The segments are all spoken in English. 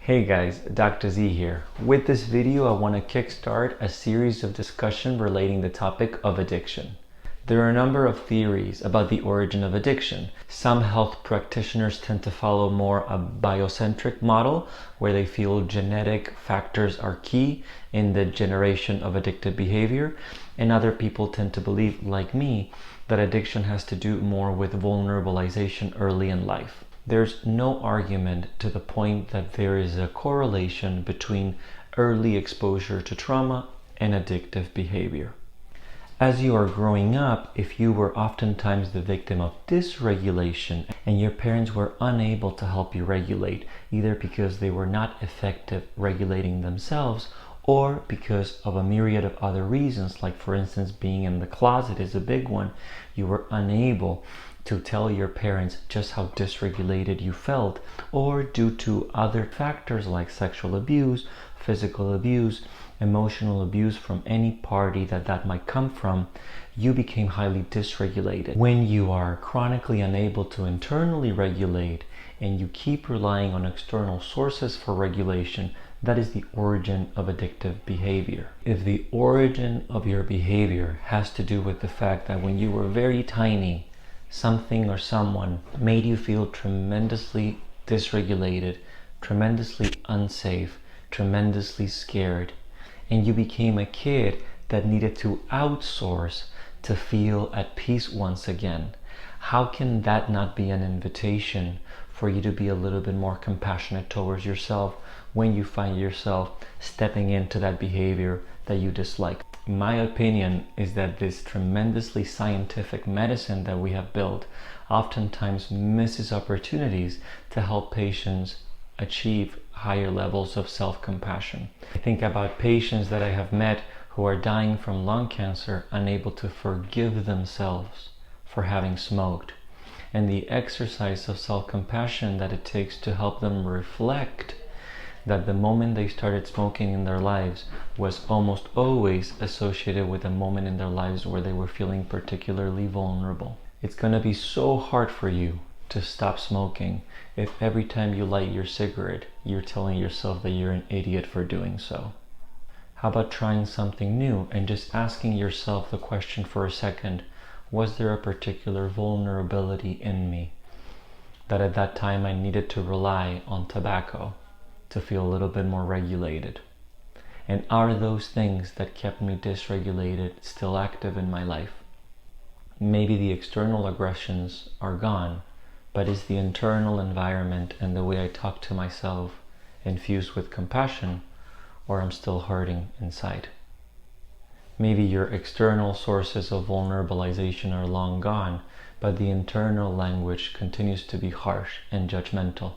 Hey guys, Dr. Z here. With this video, I want to kickstart a series of discussion relating the topic of addiction. There are a number of theories about the origin of addiction. Some health practitioners tend to follow more a biocentric model where they feel genetic factors are key in the generation of addictive behavior, and other people tend to believe, like me, that addiction has to do more with vulnerabilization early in life. There's no argument to the point that there is a correlation between early exposure to trauma and addictive behavior. As you are growing up, if you were oftentimes the victim of dysregulation and your parents were unable to help you regulate, either because they were not effective regulating themselves or because of a myriad of other reasons, like for instance being in the closet is a big one, you were unable to tell your parents just how dysregulated you felt, or due to other factors like sexual abuse, physical abuse, emotional abuse from any party that might come from, you became highly dysregulated. When you are chronically unable to internally regulate and you keep relying on external sources for regulation, that is the origin of addictive behavior. If the origin of your behavior has to do with the fact that when you were very tiny, something or someone made you feel tremendously dysregulated, tremendously unsafe, tremendously scared, and you became a kid that needed to outsource to feel at peace once again, how can that not be an invitation for you to be a little bit more compassionate towards yourself when you find yourself stepping into that behavior that you dislike? My opinion is that this tremendously scientific medicine that we have built oftentimes misses opportunities to help patients achieve higher levels of self-compassion. I think about patients that I have met who are dying from lung cancer, unable to forgive themselves for having smoked, and the exercise of self-compassion that it takes to help them reflect that the moment they started smoking in their lives was almost always associated with a moment in their lives where they were feeling particularly vulnerable. It's going to be so hard for you to stop smoking if every time you light your cigarette, you're telling yourself that you're an idiot for doing so. How about trying something new and just asking yourself the question for a second, was there a particular vulnerability in me that at that time I needed to rely on tobacco to feel a little bit more regulated? And are those things that kept me dysregulated still active in my life? Maybe the external aggressions are gone, but is the internal environment and the way I talk to myself infused with compassion, or I'm still hurting inside? Maybe your external sources of vulnerabilization are long gone, but the internal language continues to be harsh and judgmental.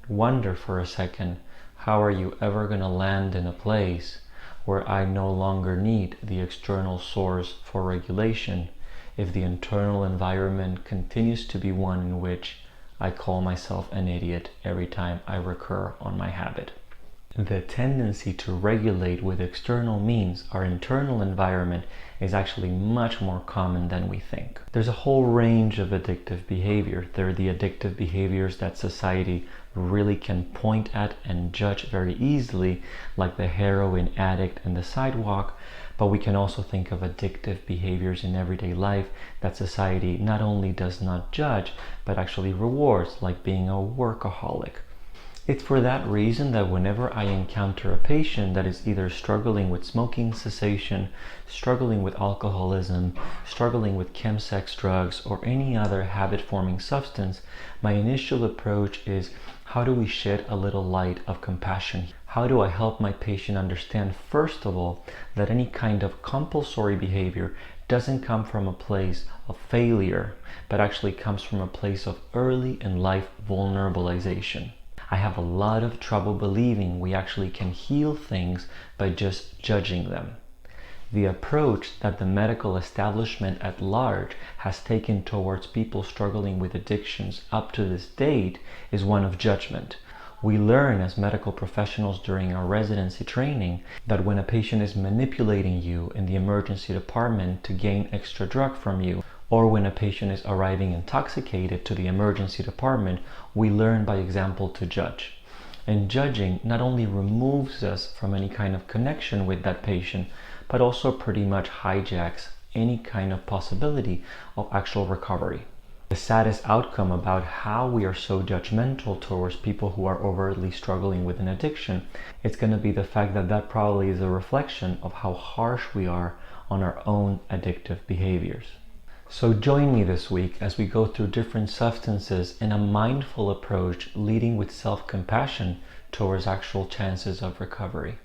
Wonder for a second, how are you ever going to land in a place where I no longer need the external source for regulation if the internal environment continues to be one in which I call myself an idiot every time I recur on my habit? The tendency to regulate with external means our internal environment is actually much more common than we think. There's a whole range of addictive behavior. There are the addictive behaviors that society really can point at and judge very easily, like the heroin addict and the sidewalk, but we can also think of addictive behaviors in everyday life that society not only does not judge, but actually rewards, like being a workaholic. It's for that reason that whenever I encounter a patient that is either struggling with smoking cessation, struggling with alcoholism, struggling with chemsex drugs, or any other habit-forming substance, my initial approach is, how do we shed a little light of compassion? How do I help my patient understand, first of all, that any kind of compulsory behavior doesn't come from a place of failure, but actually comes from a place of early in life vulnerabilization. I have a lot of trouble believing we actually can heal things by just judging them. The approach that the medical establishment at large has taken towards people struggling with addictions up to this date is one of judgment. We learn as medical professionals during our residency training that when a patient is manipulating you in the emergency department to gain extra drug from you, or when a patient is arriving intoxicated to the emergency department, we learn by example to judge. And judging not only removes us from any kind of connection with that patient, but also pretty much hijacks any kind of possibility of actual recovery. The saddest outcome about how we are so judgmental towards people who are overtly struggling with an addiction, it's going to be the fact that that probably is a reflection of how harsh we are on our own addictive behaviors. So join me this week as we go through different substances in a mindful approach leading with self-compassion towards actual chances of recovery.